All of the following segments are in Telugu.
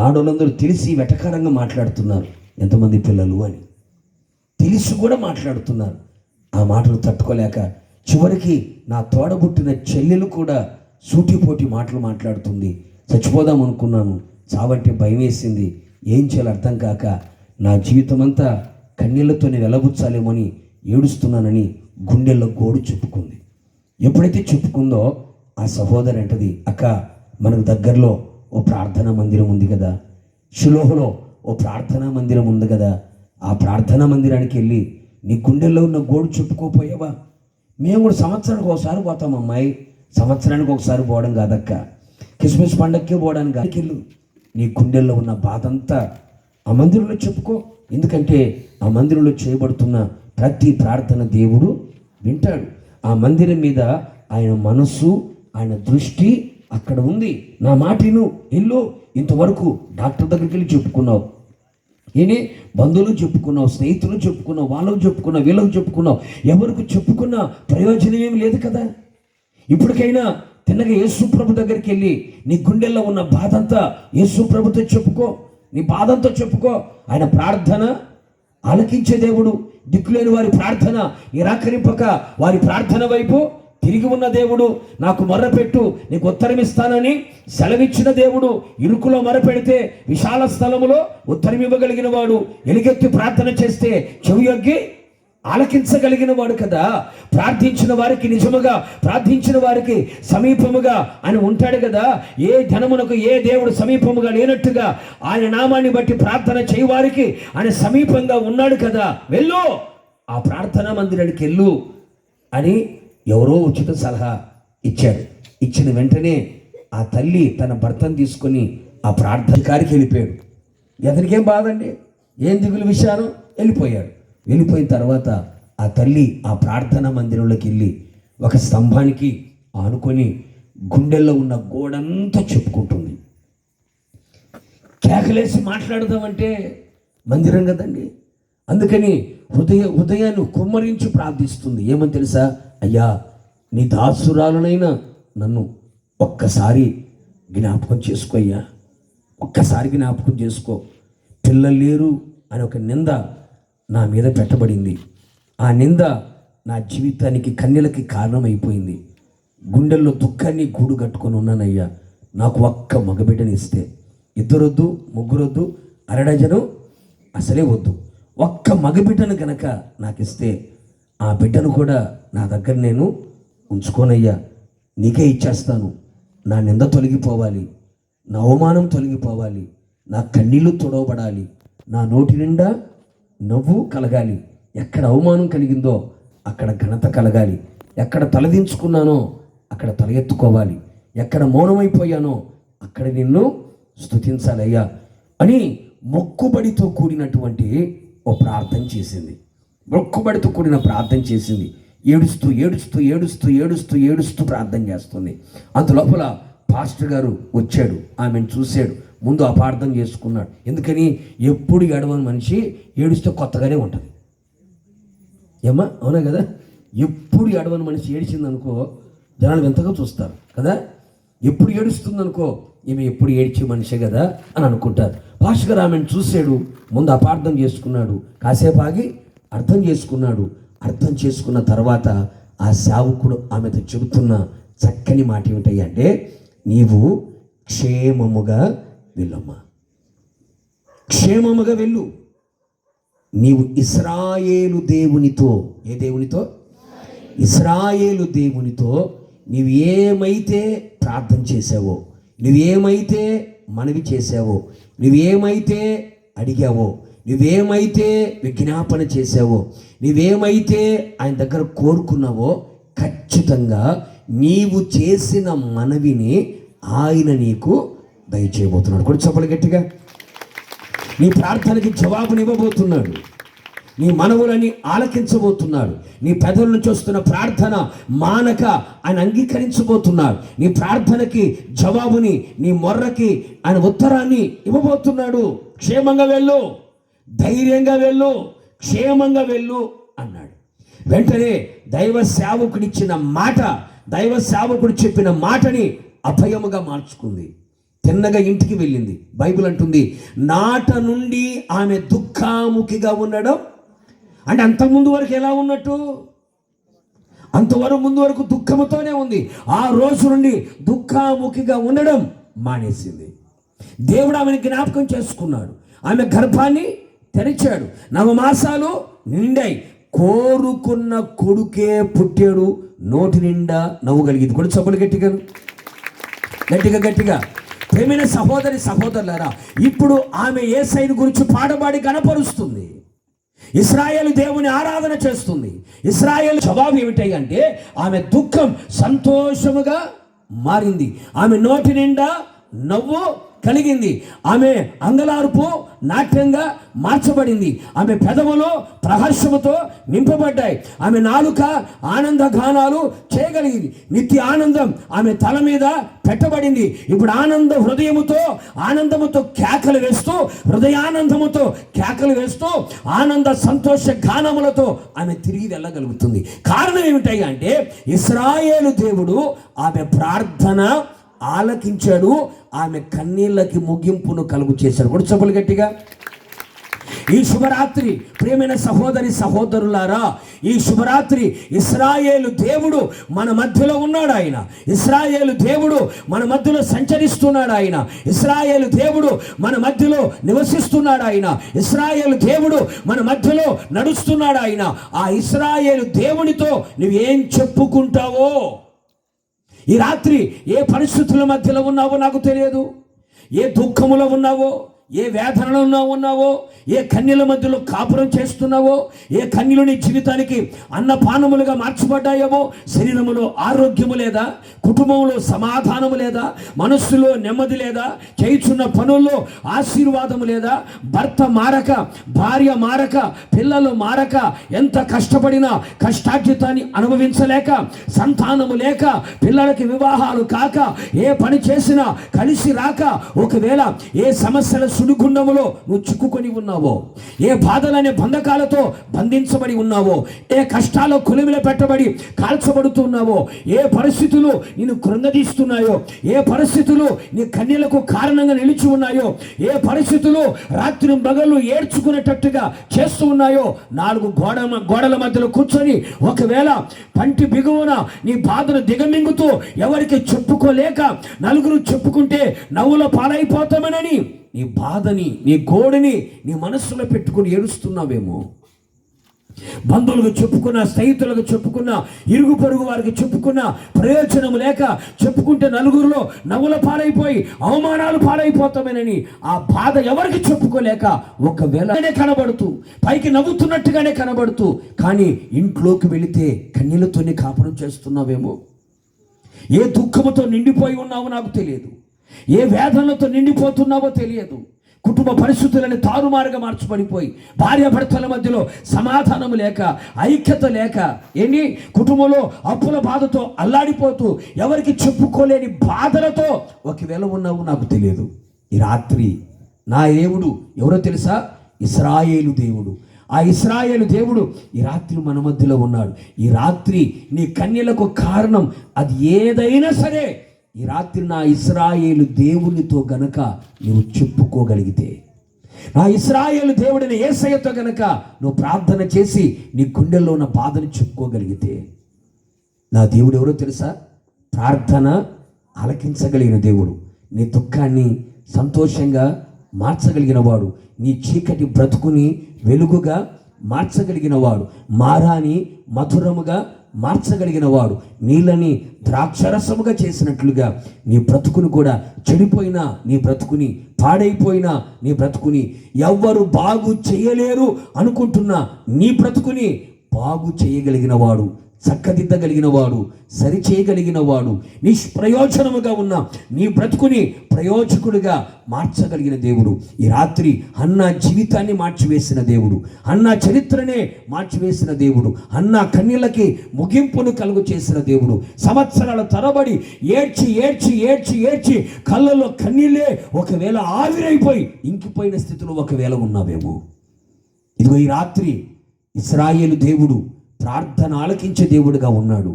ఆడవాళ్ళందరూ తెలిసి వెటకారంగా మాట్లాడుతున్నారు, ఎంతమంది పిల్లలు అని తెలిసి కూడా మాట్లాడుతున్నారు. ఆ మాటలు తట్టుకోలేక చివరికి నా తోడబుట్టిన చెల్లెలు కూడా సూటిపోటి మాటలు మాట్లాడుతుంది. చచ్చిపోదాం అనుకున్నాను, చావంటే భయం వేసింది, ఏం చేయాలో అర్థం కాక నా జీవితం అంతా కన్నీళ్లతో నేను వెలబుచ్చాలేమని ఏడుస్తున్నానని గుండెల్లో గోడు చెప్పుకుంది. ఎప్పుడైతే చెప్పుకుందో ఆ సహోదరి అంటది, అక్క మనకు దగ్గరలో ఓ ప్రార్థనా మందిరం ఉంది కదా, షిలోహులో ఓ ప్రార్థనా మందిరం ఉంది కదా, ఆ ప్రార్థనా మందిరానికి వెళ్ళి నీ గుండెల్లో ఉన్న గోడు చెప్పుకోపోయావా? మేము కూడా సంవత్సరానికి ఒకసారి పోతాం అమ్మాయి, సంవత్సరానికి ఒకసారి పోవడం కాదక్క, క్రిస్మస్ పండగకే పోవడానికి కాదు, వెళ్ళు నీ గుండెల్లో ఉన్న బాధ అంతా ఆ మందిరంలో చెప్పుకో. ఎందుకంటే ఆ మందిరంలో చేయబడుతున్న ప్రతి ప్రార్థన దేవుడు వింటాడు. ఆ మందిరం మీద ఆయన మనస్సు, ఆయన దృష్టి అక్కడ ఉంది. నా మాటను ఎల్లో ఇంతవరకు డాక్టర్ దగ్గరికి వెళ్ళి చెప్పుకున్నావు, ఏనే బంధువులు చెప్పుకున్నావు, స్నేహితులు చెప్పుకున్నావు, వాళ్ళకు చెప్పుకున్నావు, వీళ్ళకు చెప్పుకున్నావు, ఎవరికి చెప్పుకున్న ప్రయోజనం ఏమి లేదు కదా. ఇప్పటికైనా తిన్నగా యేసు ప్రభు దగ్గరికి వెళ్ళి నీ గుండెల్లో ఉన్న బాధ అంతా యేసు ప్రభుతో చెప్పుకో, నీ బాధంతో చెప్పుకో. ఆయన ప్రార్థన ఆలకించే దేవుడు. దిక్కులేని వారి ప్రార్థన నిరాకరింపక వారి ప్రార్థన వైపు తిరిగి ఉన్న దేవుడు. నాకు మొర్రపెట్టు నీకు ఉత్తరం ఇస్తానని సెలవిచ్చిన దేవుడు. ఇరుకులో మొరపెడితే విశాల స్థలములో ఉత్తరం ఇవ్వగలిగిన వాడు. ఎలుగెత్తి ప్రార్థన చేస్తే చెవియొగ్గి ఆలకించగలిగిన వాడు కదా. ప్రార్థించిన వారికి, నిజముగా ప్రార్థించిన వారికి సమీపముగా ఆయన ఉంటాడు కదా. ఏ ధనమునకు ఏ దేవుడు సమీపముగా లేనట్టుగా ఆయన నామాన్ని బట్టి ప్రార్థన చేయవారికి ఆయన సమీపంగా ఉన్నాడు కదా. వెళ్ళు, ఆ ప్రార్థనా మందిరానికి వెళ్ళు అని ఎవరో ఉచిత సలహా ఇచ్చారు. ఇచ్చిన వెంటనే ఆ తల్లి తన భర్తను తీసుకొని ఆ ప్రార్థనకారికి వెళ్ళిపోయాడు. అతనికేం బాధండి, ఏం దిగులు విషయాను, వెళ్ళిపోయాడు. వెళ్ళిపోయిన తర్వాత ఆ తల్లి ఆ ప్రార్థనా మందిరంలోకి వెళ్ళి ఒక స్తంభానికి ఆనుకొని గుండెల్లో ఉన్న గోడంతా చెప్పుకుంటుంది. కేకలేసి మాట్లాడదామంటే మందిరం కదండి, అందుకని హృదయాన్ని కుమ్మరించి ప్రార్థిస్తుంది. ఏమని తెలుసా? అయ్యా, నీ దాసురాలనైనా నన్ను ఒక్కసారి జ్ఞాపకం చేసుకో అయ్యా, ఒక్కసారి జ్ఞాపకం చేసుకో. పిల్లలు లేరు అని ఒక నింద నా మీద పెట్టబడింది. ఆ నింద నా జీవితానికి కన్నీళ్ళకి కారణమైపోయింది. గుండెల్లో దుఃఖాన్ని గూడు కట్టుకొని ఉన్నానయ్యా. నాకు ఒక్క మగబిడ్డని ఇస్తే, ఇద్దరొద్దు, ముగ్గురొద్దు, అరడజను అసలే వద్దు, ఒక్క మగబిడ్డను కనుక నాకు ఇస్తే ఆ బిడ్డను కూడా నా దగ్గర నేను ఉంచుకోనయ్యా, నీకే ఇచ్చేస్తాను. నా నింద తొలగిపోవాలి, నా అవమానం తొలగిపోవాలి, నా కన్నీళ్ళు తొడవబడాలి, నా నోటి నిండా నవ్వు కలగాలి. ఎక్కడ అవమానం కలిగిందో అక్కడ ఘనత కలగాలి, ఎక్కడ తలదించుకున్నానో అక్కడ తల ఎత్తుకోవాలి, ఎక్కడ మౌనమైపోయానో అక్కడ నిన్ను స్తుతించాలయ్యా అని మొక్కుబడితో కూడినటువంటి ఓ ప్రార్థన చేసింది. మొక్కుబడితో కూడిన ప్రార్థన చేసింది. ఏడుస్తూ ఏడుస్తూ ఏడుస్తూ ఏడుస్తూ ఏడుస్తూ ప్రార్థన చేస్తుంది. అంతలోపల పాస్టర్ గారు వచ్చాడు, ఆమెను చూశాడు, ముందు అపార్థం చేసుకున్నాడు. ఎందుకని? ఎప్పుడు ఏడవని మనిషి ఏడుస్తే కొత్తగానే ఉంటుంది. ఏమ్మా, అవునా కదా? ఎప్పుడు ఏడవని మనిషి ఏడిచిందనుకో జనాలు వింతగా చూస్తారు కదా. ఎప్పుడు ఏడుస్తుందనుకో ఈమె ఎప్పుడు ఏడ్చే మనిషే కదా అని అనుకుంటారు. పాస్టర్ గారు ఆమెను చూశాడు, ముందు అపార్థం చేసుకున్నాడు, కాసేపు ఆగి అర్థం చేసుకున్నాడు. అర్థం చేసుకున్న తర్వాత ఆ సేవకుడు ఆమెతో చెబుతున్న చక్కని మాట ఏమిటంటే, నీవు క్షేమముగా వెళ్ళమ్మా, క్షేమముగా వెళ్ళు. నీవు ఇశ్రాయేలు దేవునితో, ఏ దేవునితో? ఇశ్రాయేలు దేవునితో నీవు ఏమైతే ప్రార్థన చేసావో, నువ్వేమైతే మనవి చేసావో, నువ్వేమైతే అడిగావో, నువ్వేమైతే విజ్ఞాపన చేసావో, నువ్వేమైతే ఆయన దగ్గర కోరుకున్నావో, ఖచ్చితంగా నీవు చేసిన మనవిని ఆయన నీకు దయచేయబోతున్నాడు. కూడా చెప్పలు గట్టిగా. నీ ప్రార్థనకి జవాబునివ్వబోతున్నాడు, నీ మనవులని ఆలకించబోతున్నాడు, నీ పెదవుల నుంచి వస్తున్న ప్రార్థన మానక ఆయన అంగీకరించబోతున్నాడు, నీ ప్రార్థనకి జవాబుని, నీ మొర్రకి ఆయన ఉత్తరాన్ని ఇవ్వబోతున్నాడు. క్షేమంగా వెళ్ళు, ధైర్యంగా వెళ్ళు, క్షేమంగా వెళ్ళు అన్నాడు. వెంటనే దైవ సేవకుడిచ్చిన మాట, దైవ సేవకుడు చెప్పిన మాటని అభయముగా మార్చుకుంది. తిన్నగా ఇంటికి వెళ్ళింది. బైబిల్ అంటుంది నాట నుండి ఆమె దుఃఖాముఖిగా ఉండడం. అంటే అంతకుముందు వరకు ఎలా ఉన్నట్టు? అంతవరకు ముందు వరకు దుఃఖముతోనే ఉంది. ఆ రోజు నుండి దుఃఖాముఖిగా ఉండడం మానేసింది. దేవుడు ఆమెను జ్ఞాపకం చేసుకున్నాడు. ఆమె గర్భాన్ని తెరిచాడు. 9 మాసాలు నిండాయి. కోరుకున్న కొడుకే పుట్టాడు. నోటి నిండా నవ్వుగలిగింది. కూడా చప్పులు గట్టిగా గట్టిగా. ప్రేమైన సహోదరి సహోదరులారా, ఇప్పుడు ఆమె యేసయ్యను గురించి పాడబాడి గణపరుస్తుంది. ఇశ్రాయేలు దేవుని ఆరాధన చేస్తుంది. ఇశ్రాయేలు జవాబు ఏమిటంటే ఆమె దుఃఖం సంతోషముగా మారింది. ఆమె నోటి నిండా నవ్వు కలిగింది. ఆమె అంగలార్పు నాట్యంగా మార్చబడింది. ఆమె పెదవులు ప్రహర్షముతో నింపబడ్డాయి. ఆమె నాలుక ఆనంద గానాలు చేయగలిగింది. నిత్య ఆనందం ఆమె తల మీద పెట్టబడింది. ఇప్పుడు ఆనందముతో కేకలు వేస్తూ, హృదయానందముతో కేకలు వేస్తూ, ఆనంద సంతోష గానములతో ఆమె తిరిగి వెళ్ళగలుగుతుంది. కారణం ఏమిటంటే ఇశ్రాయేలు దేవుడు ఆమె ప్రార్థన ఆలకించాడు. ఆమె కన్నీళ్ళకి ముగింపును కలుగు చేశాడు. కూడా చప్పులు గట్టిగా. ఈ శుభరాత్రి ప్రియమైన సహోదరి సహోదరులారా, ఈ శుభరాత్రి ఇశ్రాయేలు దేవుడు మన మధ్యలో ఉన్నాడు. ఆయన ఇశ్రాయేలు దేవుడు మన మధ్యలో సంచరిస్తున్నాడు. ఆయన ఇశ్రాయేలు దేవుడు మన మధ్యలో నివసిస్తున్నాడు. ఆయన ఇశ్రాయేలు దేవుడు మన మధ్యలో నడుస్తున్నాడు. ఆయన ఆ ఇశ్రాయేలు దేవునితో నువ్వేం చెప్పుకుంటావో, ఈ రాత్రి ఏ పరిస్థితుల మధ్యలో ఉన్నావో నాకు తెలియదు, ఏ దుఃఖములో ఉన్నావో, ఏ వేదనలో ఉన్నావో, ఏ కన్యల మధ్యలో కాపురం చేస్తున్నావో, ఏ కన్యలు నీ జీవితానికి అన్నపానములుగా మార్చబడ్డాయేమో, శరీరములో ఆరోగ్యము లేదా, కుటుంబంలో సమాధానము లేదా, మనస్సులో నెమ్మది లేదా, చేయుచున్న పనుల్లో ఆశీర్వాదము లేదా, భర్త మారక, భార్య మారక, పిల్లలు మారక, ఎంత కష్టపడినా కష్టార్జితాన్ని అనుభవించలేక, సంతానము లేక, పిల్లలకి వివాహాలు కాక, ఏ పని చేసినా కలిసి రాక, ఒకవేళ ఏ సమస్యల సుడిగుండములో నువ్వు చిక్కుకొని ఉన్నావో, ఏ బాధలనే బంధకాలతో బంధించబడి ఉన్నావో, ఏ కష్టాల్లో కొలిమిలో పెట్టబడి కాల్చబడుతున్నావో, ఏ పరిస్థితులు నిన్ను కృంగదీస్తున్నాయో, ఏ పరిస్థితులు నీ కన్యలకు కారణంగా నిలిచి ఉన్నాయో, ఏ పరిస్థితులు రాత్రి పగలు ఏడ్చుకునేటట్టుగా చేస్తూ ఉన్నాయో, 4 గోడల మధ్యలో కూర్చొని ఒకవేళ పంటి బిగువన నీ బాధను దిగమింగుతూ ఎవరికి చెప్పుకోలేక నలుగురు చెప్పుకుంటే నవ్వుల పాలైపోతామనని నీ బాధని, నీ గోడని నీ మనస్సులో పెట్టుకుని ఏడుస్తున్నావేమో. బంధువులకు చెప్పుకున్న, స్నేహితులకు చెప్పుకున్న, ఇరుగు పొరుగు వారికి చెప్పుకున్న ప్రయోజనం లేక, చెప్పుకుంటే నలుగురిలో నవ్వుల పాలైపోయి అవమానాలు పాలైపోతామేనని ఆ బాధ ఎవరికి చెప్పుకోలేక ఒకవేళ కనబడుతూ, పైకి నవ్వుతున్నట్టుగానే కనబడుతూ, కానీ ఇంట్లోకి వెళితే కన్నీళ్లతోనే కాపురం చేస్తున్నావేమో. ఏ దుఃఖముతో నిండిపోయి ఉన్నావో నాకు తెలియదు, ఏ వేదనలతో నిండిపోతున్నావో తెలియదు. కుటుంబ పరిస్థితులని తారుమారుగా మార్చబడిపోయి, భార్యాభర్తల మధ్యలో సమాధానము లేక, ఐక్యత లేక, కుటుంబంలో అప్పుల బాధతో అల్లాడిపోతూ, ఎవరికి చెప్పుకోలేని బాధలతో ఒకవేళ ఉన్నావు నాకు తెలియదు. ఈ రాత్రి నా దేవుడు ఎవరో తెలుసా? ఇశ్రాయేలు దేవుడు. ఆ ఇశ్రాయేలు దేవుడు ఈ రాత్రి మన మధ్యలో ఉన్నాడు. ఈ రాత్రి నీ కన్యలకు కారణం అది ఏదైనా సరే, ఈ రాత్రి నా ఇశ్రాయేలు దేవునితో గనక నువ్వు చెప్పుకోగలిగితే, నా ఇశ్రాయేలు దేవుడిని యేసయ్యతో గనక నువ్వు ప్రార్థన చేసి నీ గుండెల్లో ఉన్న బాధను చెప్పుకోగలిగితే, నా దేవుడు ఎవరో తెలుసా? ప్రార్థన ఆలకించగలిగిన దేవుడు, నీ దుఃఖాన్ని సంతోషంగా మార్చగలిగిన వాడు, నీ చీకటి బ్రతుకుని వెలుగుగా మార్చగలిగిన వాడు, మారాని మధురముగా మార్చగలిగిన వాడు, నీళ్ళని ద్రాక్షరసముగా చేసినట్లుగా నీ బ్రతుకుని కూడా, చెడిపోయినా నీ బ్రతుకుని, పాడైపోయినా నీ బ్రతుకుని, ఎవ్వరు బాగు చేయలేరు అనుకుంటున్నా నీ బ్రతుకుని బాగు చేయగలిగిన వాడు, చక్కదిద్దగలిగిన వాడు, సరిచేయగలిగిన వాడు, నిష్ప్రయోజనముగా ఉన్న నీ బ్రతుకుని ప్రయోజకుడిగా మార్చగలిగిన దేవుడు. ఈ రాత్రి హన్నా జీవితాన్ని మార్చివేసిన దేవుడు, హన్నా చరిత్రనే మార్చివేసిన దేవుడు, హన్నా కన్నీళ్ళకి ముగింపును కలుగు చేసిన దేవుడు. సంవత్సరాల తరబడి ఏడ్చి ఏడ్చి ఏడ్చి ఏడ్చి కళ్ళల్లో కన్నీళ్ళే ఒకవేళ ఆవిరైపోయి ఇంకిపోయిన స్థితిలో ఒకవేళ ఉన్నావేమో. ఇదిగో ఈ రాత్రి ఇశ్రాయేలు దేవుడు ప్రార్థన ఆలకించే దేవుడుగా ఉన్నాడు.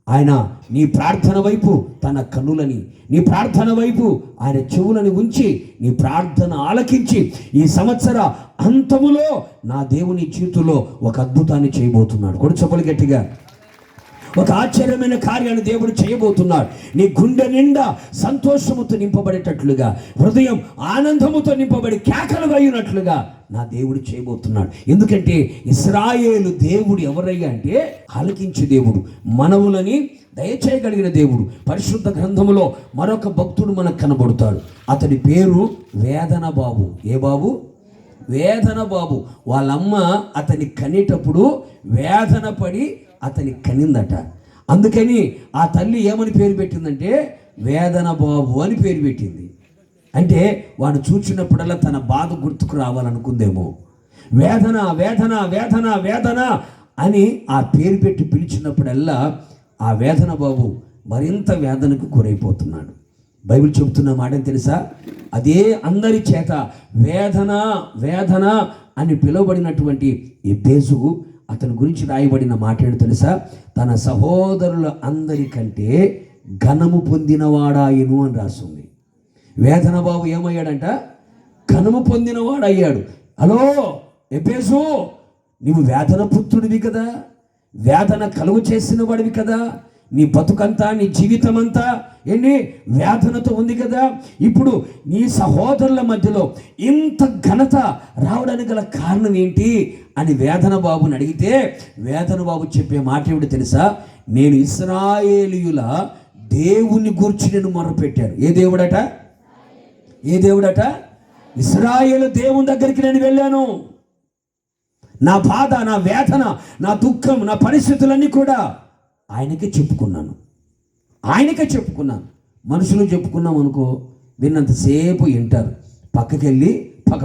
ఆయన నీ ప్రార్థన వైపు తన కన్నులని, నీ ప్రార్థన వైపు ఆయన చెవులని ఉంచి నీ ప్రార్థన ఆలకించి ఈ సంవత్సర అంతములో నా దేవుని జీవితంలో ఒక అద్భుతాన్ని చేయబోతున్నాడు. కొడు చప్పలు గట్టిగా. ఒక ఆశ్చర్యమైన కార్యాన్ని దేవుడు చేయబోతున్నాడు. నీ గుండె నిండా సంతోషముతో నింపబడేటట్లుగా, హృదయం ఆనందముతో నింపబడి కేకలు వేయునట్లుగా నా దేవుడు చేయబోతున్నాడు. ఎందుకంటే ఇశ్రాయేలు దేవుడు ఎవరయ్యా అంటే ఆలకించే దేవుడు, మనవులని దయచేయగలిగిన దేవుడు. పరిశుద్ధ గ్రంథములో మరొక భక్తుడు మనకు కనబడతాడు. అతడి పేరు వేదన బాబు. ఏ బాబు? వేదన బాబు. వాళ్ళమ్మ అతని కనేటప్పుడు వేదన పడి అతని కనిందట. అందుకని ఆ తల్లి ఏమని పేరు పెట్టిందంటే వేదన బాబు అని పేరు పెట్టింది. అంటే వాడు చూసినప్పుడల్లా తన బాధ గుర్తుకు రావాలనుకుందేమో. వేదన వేదన వేదన వేదన అని ఆ పేరు పెట్టి పిలిచినప్పుడల్లా ఆ వేదన బాబు మరింత వేదనకు గురైపోతున్నాడు. బైబిల్ చెబుతున్న మాట తెలుసా? అదే అందరి చేత వేదన వేదన అని పిలువబడినటువంటి ఎబ్బేసు అతని గురించి రాయబడిన మాట ఏంటో తెలుసా? తన సహోదరుల అందరికంటే ఘనము పొందినవాడాయను అని రాస్తుంది. వేదన బాబు ఏమయ్యాడంట? ఘనము పొందినవాడయ్యాడు. హలో ఎబ్బేసు, నీవు వేదన పుత్రుడివి కదా, వేదన కలుగు చేసిన వాడివి కదా. నీ బతుకంతా, నీ జీవితం అంతా వేదనతో ఉంది కదా. ఇప్పుడు నీ సహోదరుల మధ్యలో ఇంత ఘనత రావడానికి గల కారణం ఏంటి అని వేదన బాబుని అడిగితే వేదన బాబు చెప్పే మాట ఏమిటో తెలుసా? నేను ఇశ్రాయేలీయుల దేవుని గూర్చి నేను మొరపెట్టాను. ఏ దేవుడట? ఏ దేవుడట? ఇశ్రాయేలు దేవుని దగ్గరికి నేను వెళ్ళాను. నా బాధ, నా వేదన, నా దుఃఖం, నా పరిస్థితులన్నీ కూడా ఆయనకే చెప్పుకున్నాను. ఆయనకే చెప్పుకున్నాను. మనుషులు చెప్పుకున్నాం అనుకో, విన్నంతసేపు వింటారు, పక్కకెళ్ళి పక్క